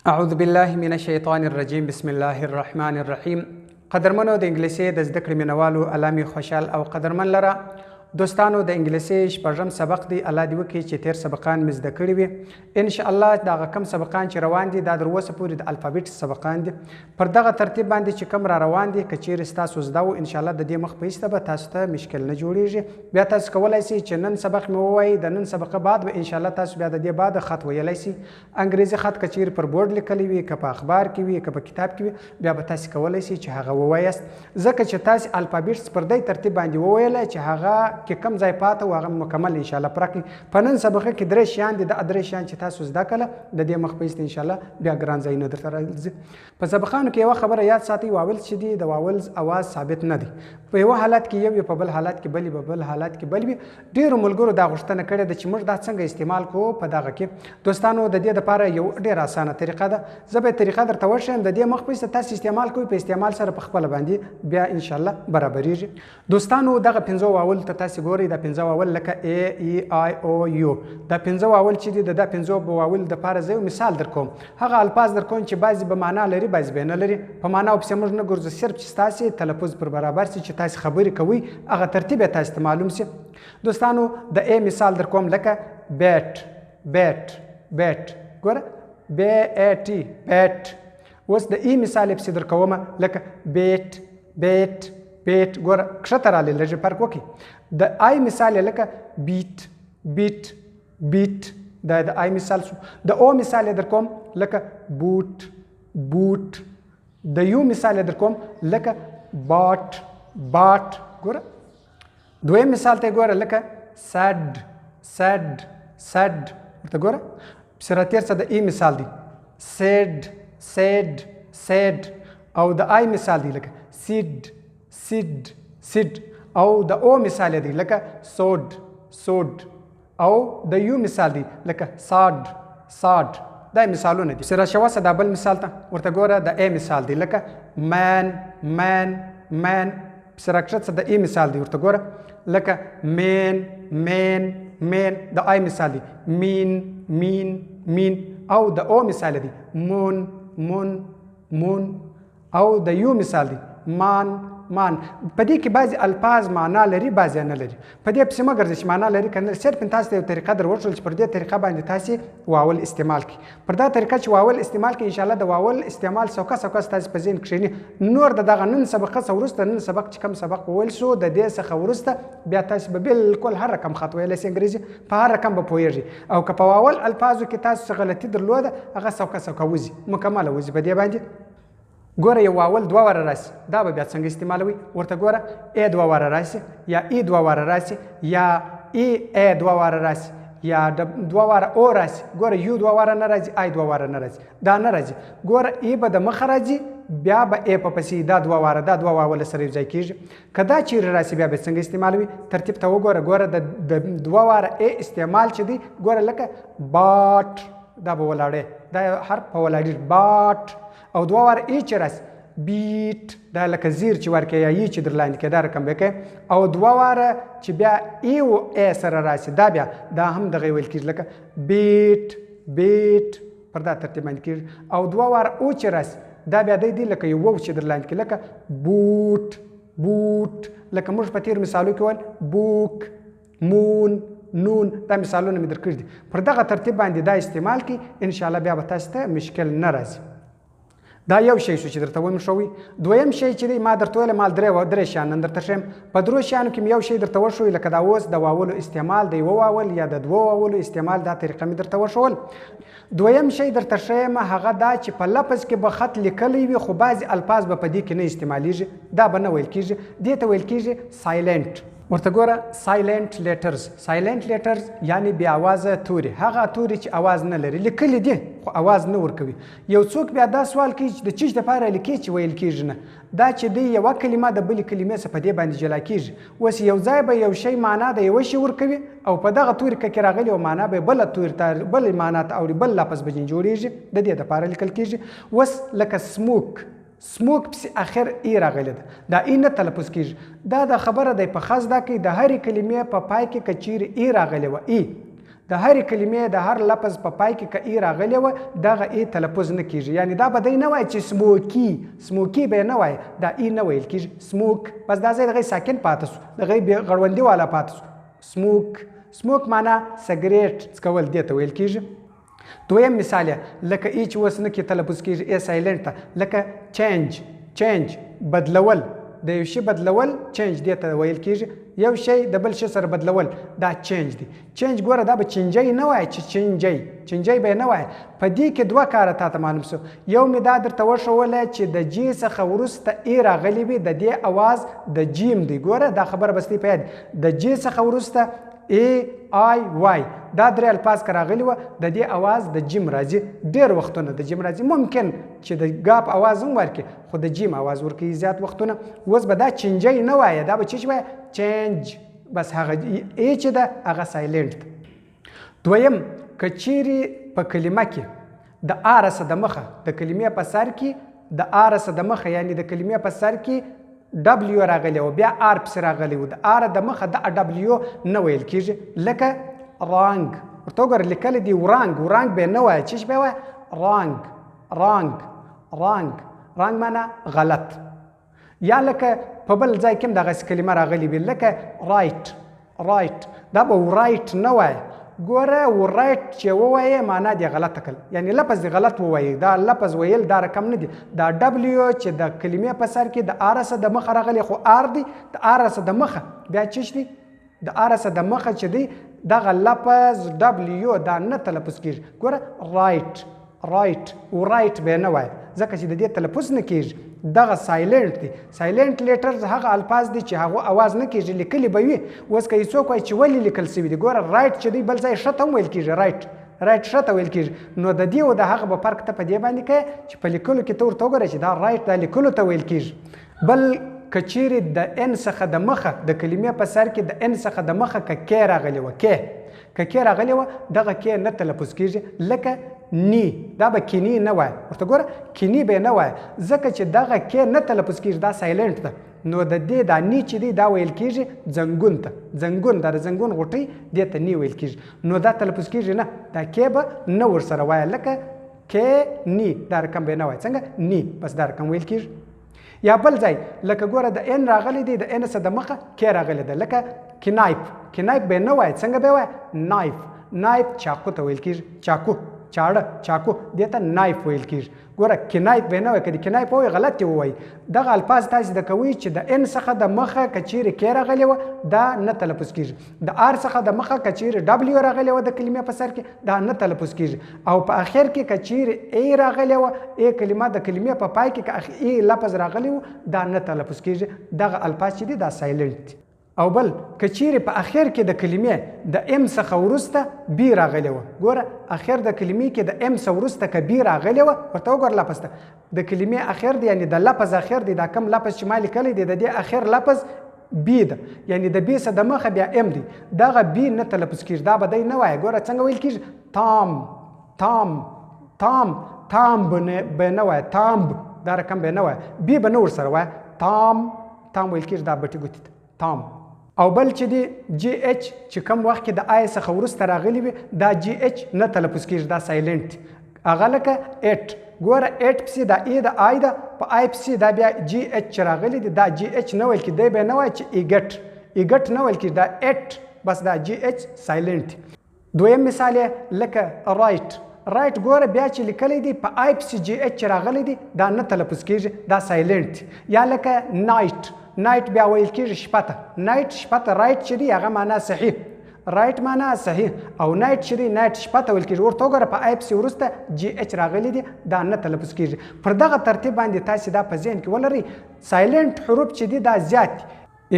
اعوذ بالله من الشیطان الرجیم بسم الله الرحمن الرحیم. قدرمنو د انګلیسي د زده کړې مینوالو الله می خوشحال او قدرمن لره. دوستانو د انګلیسي شپږم سبق دی، الله دې وکړي چې تیر سبقان مې زده کړي وي. ان شاء الله دغه کم سبقان چې روان دي دا در اوسه پورې د الفابیټ سبقان دي. پر دغه ترتیب باندې چې کم را روان دي که چیرې ستاسو زده و ان شاء الله د دې مخ په ایسته به تاسو ته مشکل نه جوړیږي. بیا تاسو کولی شئ چې نن سبق مې ووایي، د نن سبقه بعد به ان شاء الله تاسو بیا د دې بعد خط ویلی شئ. انګریزي خط که چیرې پر بورډ لیکلی وي، که په اخبار کې وي، که په کتاب کې وي، بیا به تاسو کولی شئ چې هغه ووایاست. ځکه چې تاسو الفابیټس پر دې ترتیب باندې وویلی چې هغه کې کم ځای پاته و هغه مکمل ان شاء الله پوره کړئ. په نن سبقه کې درې شیان دي، د درې شیان چې تاسو زده کړه د دې مخ په ایسته ان شاء الله بیا ګران ځایونه درته راځي. په سبقانو کې یوه خبره یاد ساتئ، واولز چې دي د واولز اواز ثابت نه دی. په یوه حالت کې یو وي، په بل حالت کې بل وي، په بل حالت کې بل وي. ډېرو ملګرو دا غوښتنه کړې ده چې موږ دا څنګه استعمال کوو په دغه کې. دوستانو د دې دپاره یو ډېره اسانه طریقه ده، زه به طریقه درته وښیم، د دې مخ په ایسته تاسو استعمال کوئ، په استعمال سره په خپله باندې بیا ان شاء الله برابریږي. دوستانو دغه پنځه واول ته تاسو ګورئ، دا پنځه واول لکه ای ای آی او یو، دا پنځه واول چې دي د دا پنځه واول دپاره زه یو مثال در کوم. هغه الفاظ در کوم چې بعضې به معنا لري، بعضې به نه لري. په معنا پسې موږ نه ګرځو، صرف چې ستاسې تلفظ پر برابر سي، چې تاسې خبرې کوئ هغه ترتیب یې تاسې ته معلوم سي. دوستانو د ای مثال در کوم لکه بیټ بیټ بیټ، ګوره بی ای ټي بیټ. اوس د ای مثال یې پسې در کومه لکه بیټ بیټ بیټ، ګوره کښته رالی لږې فرق وکړي. د آی مثال یې لکه بیټ بیټ بیټ، دا د آی مثال شو. د او مثال یې در کوم لکه بوټ بوټ. د یو مثال یې در کوم لکه باټ باټ، ګوره. دویم مثال ته یې ګوره لکه سډ سډ سډ، ورته ګوره. پسې راتېر څه د ای مثال دی سیډ سیډ سیډ، او د آی مثال دی لکه سیډ سیډ سیډ، او د او مثال دی لکه سوډ سوډ، او د یو مثال دی لکه ساډ ساډ. دا مثالونه دي. سره شواسه دا بل مثال ته ورته ګوره، د ای مثال دی لکه مین مین مین. سره کښته د ای مثال دی ورته ګوره لکه مین مین مین. د آی مثال دی مین مین مین، او د او مثال دی مون مون مون، او د یو مثال دی مان مان. په دې کې بعضې الفاظ معنا لري، بعضې نه لري. په دې پسې مه ګرځئ چې معنا لري که نه لري. صرف تاسو ته یو طریقه در وښول چې پر دې طریقه باندې تاسې واول استعمال کړئ. پر دا طریقه چې واول استعمال کړئ ان شاء الله د واول استعمال سوکه سوکه ستاسې په ذهن کښېني. نور د دغه نن سبقه څخه وروسته، نن سبق چې کوم سبق وویل شو د دې څخه وروسته بیا تاسې به بالکل هر رقم خط ویلی سئ انګریزي، په هر رقم به پوهېږئ. او که په واول الفاظو کې تاسو څه غلطي درلوده هغه سوکه سوکه وځي، مکمله وځي په دې باندې. ګوره یو واول دوه واره راسي، دا به بیا څنګه استعمالوي؟ ورته ګوره ای دوه واره راسي، یا ای دوه واره راسي، یا ای دوه واره راسي، یا دوه واره او راسي. ګوره یو دوه واره نه راځي، آی دوه واره نه راځي، دا نه راځي. ګوره ای به د مخه راځي، بیا به ای په پسې دا دوه واره، دا دوه واوله سره یو ځای کېږي. که دا چیرې راسي بیا به څنګه استعمالوي؟ ترتیب ته وګوره. ګوره د دوه واره ای استعمال چې دی ګوره لکه باټ، دا به ولاړی، دا حرف په ولاړېږي باټ. او دوه واره ای چې راسي بیټ، دا لکه زیر چې ورکوي یا ای چې در لاندې کوي دا رقم به کوي. او دوه واره چې بیا ای او ای سره راسي دا بیا دا هم دغه ویل کېږي لکه بیټ بیټ، پر دا ترتیب باندې کېږي. او دوه واره او چې راسي دا بیا دی لکه یو وو چې در لاندې کوي لکه بوټ بوټ، لکه موږ په تېرو مثالو کې ویل بوک مون نون. دا مثالونه مې در کړي دي. پر دغه ترتیب باندې دا استعمال کړي ان شاء الله بیا به تاسو ته مشکل نه راځي. دا یو شی شو چې درته ویم شوی. دویم شی چې دی ما درته ویل ما درې شیان نن درته ښیم. په درو شیانو کې مې یو شی درته وښوی، لکه دا اوس د واولو استعمال، د یوه واول یا د دوو واولو استعمال، دا طریقه مې درته وښول. دویم شی درته ښیم هغه دا چې په لفظ کې به خط لیکلی وي خو بعضې الفاظ به په دې کې نه استعمالیږي، دا به نه ویل کېږي. دې ته ویل کېږي سایلنټ. ورته ګوره سایلنټ لیټرز. سایلنټ لیټرز یعنی بې اوازه توري، هغه توري چې اواز نه لري، لیکلي دي خو اواز نه ورکوي. یو څوک بیا دا سوال کوي چې د چیز دپاره لیکي چې ویل کېږي نه، دا چې دی یوه کلمه د بلې کلمې څخه په دې باندې جلا کېږي. اوس یو ځای به یو شی معنا د یوه شي ورکوي او په دغه توري کې راغلي او معنا به بله توري ته بل معنا ته اوري، بل لفظ به جوړېږي، د دې دپاره لیکل کېږي. اوس لکه سموک، سموک پسې اخر ای راغلی ده، دا ای نه تلفظ کېږي. دا د خبره دی په خاص دا کې د هرې کلمې په پای کې که چیرې ای راغلی وه ای د هرې کلمې د هر لفظ په پای کې که ای راغلی وه دغه ای تلفظ نه کیږي. یعنی دا به دی نه وایي چې سموکي به یې نه وایي، دا ای نه ویل کیږي. سموک بس دا ځای دغه ساکن پاتې سو، دغه غړوندي والا پاتې سو. سموک معنا سګریټ څکول دې ته ویل کیږي. دویم مثال لکه ای چې اوس نه کې تلفظ کیږي ای سایلنټ ته، لکه چینج بدلول، د یو شي بدلول چینج دې ته ویل کیږي. یو شی د بل شي سره بدلول دا چینج دی. چینج ګوره دا به چینجی نه وایي چې چینجی به یې نه وایي. په دې کې دوه کاره تاته معلوم سو. یو مې دا درته وښوله چې د جې څخه وروسته ای راغلی وي د دې اواز د جیم دی. ګوره دا خبره بس دې په یاد، د جې څخه وروسته ای آی وای دا درې الفاظ که راغلي وه د دې اواز د جیم راځي. ډېر وختونه د جیم راځي، ممکن چې د ګاپ اواز هم ورکړي خو د جیم اواز ورکوي زیات وختونه. اوس به دا چینجی نه وایه، دا به چې وایه چینج، بس هغه ای چې ده هغه سایلنټ ده. دویم که چیرې په کلمه کې د آ رسه د مخه د کلمې په سر کې د آ رسه د مخه یعنی د کلمې په سر کې ډبلیو راغلی و بیا آر پسې راغلی و، د آر د مخه د ډبلیو نه ویل کیږي. لکه رانګ ورته وګوره لیکلی دی ورانګ به یې نه وایه، چې به یې وایه رانګ معنا غلط. یا لکه په بل ځای کې هم دغسې کلمه راغلې وي لکه رایټ، دا به ورایټ نه وایه. ګوره ورایټ چې ووایې معنا دې غلطه کړل، یعنی لفظ دې غلط ووایې، دا لفظ ویل دا رقم نه دی. دا ډبلیو چې د کلمې په سر کې د آر سه د مخه راغلی خو آر دی، د آر سه د مخه بیا چش دی، د آر سه د مخه چې دی دغه لفظ ډبلیو دا نه تلفظ کیږي. ګوره رایټ ورایټ به نه وایه ځکه چې د دې تلفظ نه کیږي، دغه سایلنټ دی. سایلنٹ لیټرز هغه الفاظ دي چې هغه اواز نه کیږي، لیکلي به وي. اوس که یې څوک وایي چې ولې لیکل سوي دي، ګوره رایټ چې دی بل ځای ښه ته هم ویل کیږي، رایټ ښه ته ویل کیږي. نو د دې او د هغه به فرق ته په دې باندې کوې چې په لیکلو کې ته ورته وګوره چې دا رایټ دا لیکلو ته ویل کیږي. بل که چیرې د ان څخه د مخه د کلمې په سر کې د ان څخه د مخه که کې راغلی وه که راغلی وه دغه کې نه تلفظ کیږي. لکه نی، دا به کینی نه وایه، ورته ګوره کینی به نه وایه ځکه چې دغه کې نه تلفظ کیږي، دا سایلنټ ده. نو د دې دا نی چې دی دا ویل کیږي زنګون ته، زنګون دا د زنګون غوټۍ دې ته نی ویل کیږي. نو دا تلفظ کیږي نه، دا کې به نه ورسره وایه لکه کې نی، دا رقم به نه وایه څنګه نی، بس دا رقم ویل کیږي. یا بل ځای لکه ګوره د ان راغلی دی د ان څخه د مخه کې راغلی ده، لکه کنایپ به نه وایه څنګه به وایه نایف چاقو ته ویل کیږي، چاقو دې ته نایف ویل کیږي. ګوره کنایپ به نه وایي، که د کنایپ ووایي غلط یې ووایي. دغه الفاظ تاسې زده کوئ چې د ان څخه د مخه که چیرې کې راغلی وه دا نه تلفظ کیږي، د آر څخه د مخه که چیرې ډبلیو راغلی وه د کلمې په سر کې دا نه تلفظ کیږي. او په اخر کې که چیرې ای راغلی وه ای کلمه د کلمې په پای کې که ای لفظ راغلی و دا نه تلفظ کیږي. دغه الفاظ چې دي دا سایلنټ دي. او بل که چیرې په اخر کې د کلمې د ام څخه وروسته بی راغلی وه، ګوره اخر د کلمې کې د ام څخه وروسته که بی راغلی وه ورته وګوره لفظ ته د کلمې اخر دی، یعنی د لفظ اخر دی، دا کم لفظ چې ما لیکلی دی د دې اخر لفظ بی ده، یعنی د بی څخه د مخه بیا ام دی، دغه بی نه تلفظ کیږي، دا به دی نه وایه. ګوره څنګه ویل کیږي تام به نه وایه، تامب دا رقم به نه وایه، بی به نه ورسره وایه، تام ویل کیږي دا بټې ګوتې ته تام. او بل چې دی جی اچ چې کم وخت کې د آی څخه وروسته راغلی وي دا جی اچ نه تلفظ کیږي، دا سایلنټ. هغه لکه ایټ، ګوره ایټ پسې دا ای د آی ده، په آی پسې دا بیا جی اچ چې راغلی دی دا جی اچ نه ویل کېږي، دی به نه وایي چې ایګټ نه ویل کېږي، دا ایټ بس دا جی اچ سایلنټ. دویم مثال یې لکه رایټ ګوره بیا چې لیکلی دی په آی پسې جی اچ چې راغلی دی دا نه تلفظ کیږي، دا سایلنټ. یا لکه نایټ بیا ویل کیږي شپه ته، شپه رایټ چې دی هغه معنا صحیح، رایټ معنا صحیح، او نایټ چې دی نایټ شپه ته ویل کیږي. ورته وګوره په آی پسې وروسته جی اچ راغلی دی دا نه تلفظ کیږي. پر دغه ترتیب باندې تاسې دا په ذهن کې ولرئ سایلنټ حروف چې دی دا زیات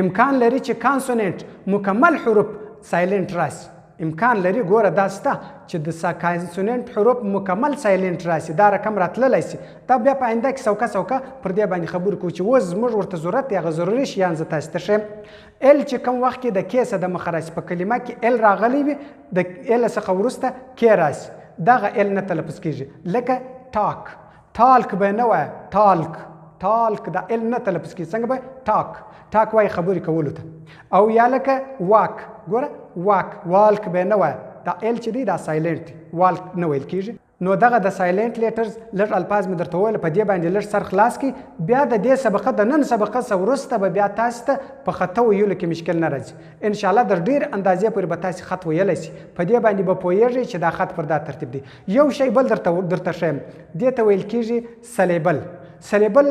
امکان لري چې کانسوننټ مکمل حروف سایلنټ راسي، امکان لري ګوره دا سته چې د کانسوننټ حروف مکمل سایلنټ راسي، دا رقم راتللی سي. دا بیا په آینده کې سوکه پر دې باندې خبرې کوو چې اوس زموږ ورته ضرورت دی، هغه ضروري شیان زه تاسې ته ښیم. ال چې کوم وخت کې د کې څخه د مخه راسي، په کلمه کې ال راغلی وي د ال څخه وروسته کې راسي، دغه ال نه تلفظ کیږي. لکه ټالک به نه وایه، ټالک دا ال نه تلفظ کیږي، څنګه به ټاک وایي خبرې کولو ته. او یا لکه واک، ګوره والک به نه وایه، دا ال چې دی دا سایلنټ وال نه ویل کیږي. نو دغه د سایلنټ لیټرز لږ الفاظ مې درته وویل، په دې باندې لږ سر خلاص کړي. بیا د دې سبقه د نن سبقه څخه وروسته به بیا تاسو ته په خط ویلو کې مشکل نه راځي. انشاءالله در ډېر اندازې پورې به تاسو خط ویلی شي، په دې باندې به پوهیږئ چې دا خط پر دا ترتیب دی. یو شی بل درته ښیم، دې ته ویل کیږي سلیبل. سلیبل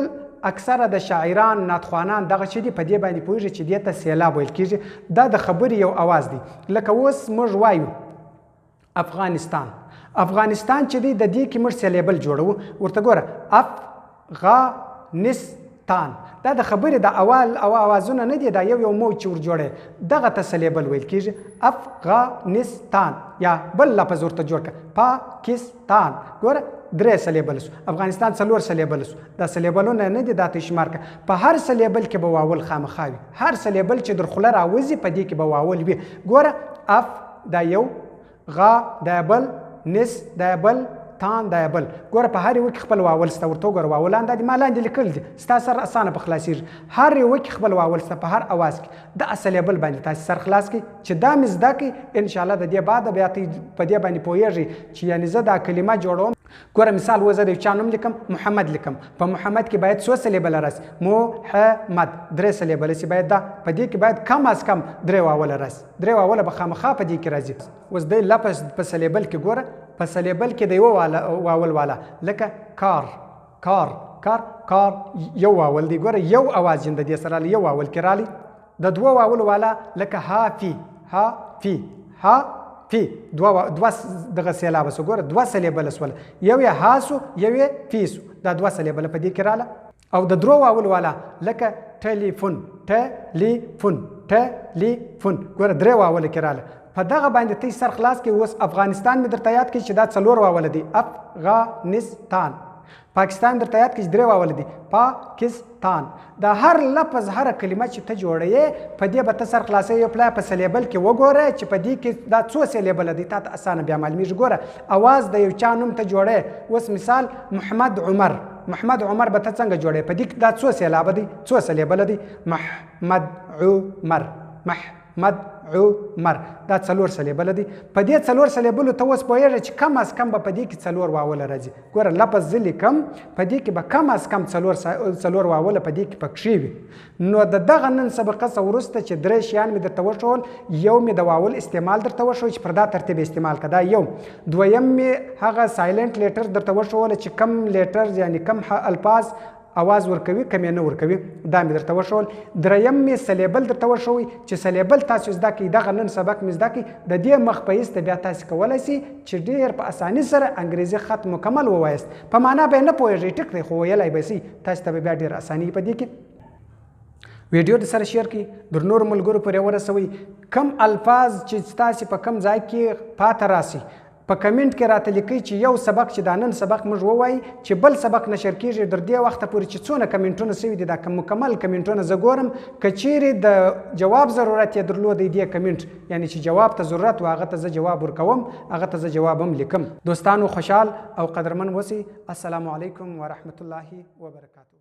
اکثره د شاعران نعتخوانان دغه چې دي په دې باندې پوهیږي چې دې ته سیلاب ویل کیږي. دا د خبرې یو اواز دی. لکه اوس موږ وایو افغانستان. افغانستان چې دی د دې کې موږ سلیبل جوړو. ورته ګوره افغانستان، دا د خبرې د اول او اوازونه نه دي، دا یو موج چې ور جوړی دغه ته سلیبل ویل کیږي. افغانستان یا بل لفظ ورته جوړ کړه پاکستان. ګوره 3 سلیبل سو، افغانستان 4 سلیبل سو. دا سلیبلونه نه دي، دا ته شمار کړه. په هر سلیبل کې به واول خامخا وي. هر سلیبل چې در خوله راوځي په دې کې به واول وي. ګوره اف دا یو، غا دا بل، نس دا بل، تان دا بل. ګوره په هر یو کې خپل واول سته. ورته وګوره واولان دا دي ما لاندې لیکل دي، ستا سر اسانه په خلاصېږي. هر یو کې خپل واول سته په هر اواز کې. د سلیبل باندې تاسو سر خلاص کړئ چې دا مې زده کړئ. انشاءالله د دې بعد بیا په دې باندې پوهیږئ چې یعنې زه دا کلمه جوړوم. ګوره مثال و زه د یو چا نوم لیکم محمد لیکم، په محمد کې باید څو سلیبله راسي؟ محمد 3 سلیبله سي باید. دا په دې کې باید کم از کم 3 واوله راسي. 3 واوله به خامخا په دې کې راځي. اوس د لفظ په سلیبل کې ګوره، په سلیبل کې د یو واول والا لکه کار کار کار کار یو واول دی. ګوره یو اواز د دې سره یو واول کې رالی. د 2 واول والا لکه هافي هافي هافي 2 دغه سیلاب سو. ګوره 2 سلیبل سول، یو یې هاسو یو یې فیسو. دا 2 سلیبل په دې کې رااله. او د 3 واول والا لکه ټلیفون ټلیفون ټلیفون. ګوره 3 واول کې رااله. په دغه باندې تی سر خلاص کې. اوس افغانستان مې درته یاد کړي چې دا 4 واوله دي، افغانستان. پاکستان درته یاد کړي چې 3 واوله دي، پاکستان. دا هر لفظ هر کلمه چې ته جوړې په دې به ته سر خلاصوي. یو پلای په سلیبل کې وګوره چې په دې کې دا څو سلیبله دي، تا ته اسانه بیا معلومیږي. ګوره اواز د یو چا نوم ته جوړې. اوس مثال محمد عمر، محمد عمر به ته څنګه جوړې؟ په دې کې دا څو سیلابه دي، څو سلیبله دي؟ محمد عمر محمد عمر. دا 4 سلیبله دي. په دې 4 سلیبلو ته اوس پوهیږئ چې کم از کم به په دې کې 4 واوله راځي. ګوره لفظ زه لیکم په دې کې به کم از کم 4 واوله په دې کې پکښې وي. نو د دغه نن سبقه څخه وروسته چې 3 شیان مې درته وښول، یو مې د واول استعمال درته وښول چې پر دا ترتیب استعمال کړه، دا یو. دویم مې هغه سایلنټ لیټر درته وښول چې کم لیټر یعنې کم الفاظ اواز ورکوي کم یې نه ورکوي، دا مې درته وښول. دریم مې سلیبل درته وښوی چې سلیبل تاسو زده کړئ. دغه نن سبق مې زده کړئ. د دې مخ په ایسته بیا تاسو کولی شئ چې ډېر په اساني سره انګریزي خط مکمل ووایاست. په معنا به یې نه پوهېږئ ټیک دی، خو ویلی به شئ. تاسو ته به بیا ډېر اساني په دې کې. ویډیو د سره شیر کړئ، در نورو ملګرو پورې ورسوئ. کم الفاظ چې ستاسې په کم ځای کې پاته راسي په کمنټ کې راته لیکئ چې یو سبق چې دا نن سبق موږ ووایي چې بل سبق نشر کېږي. در دې وخته پورې چې څونه کمنټونه سوي دي دا مکمل کمنټونه زه ګورم. که چیرې د جواب ضرورت یې درلودی دې کمنټ یعنی چې جواب ته ضرورت و هغه ته زه جواب ورکوم، هغه ته زه جواب هم لیکم. دوستانو خوشحال او قدرمن اوسئ. السلام علیکم ورحمة الله وبرکاته.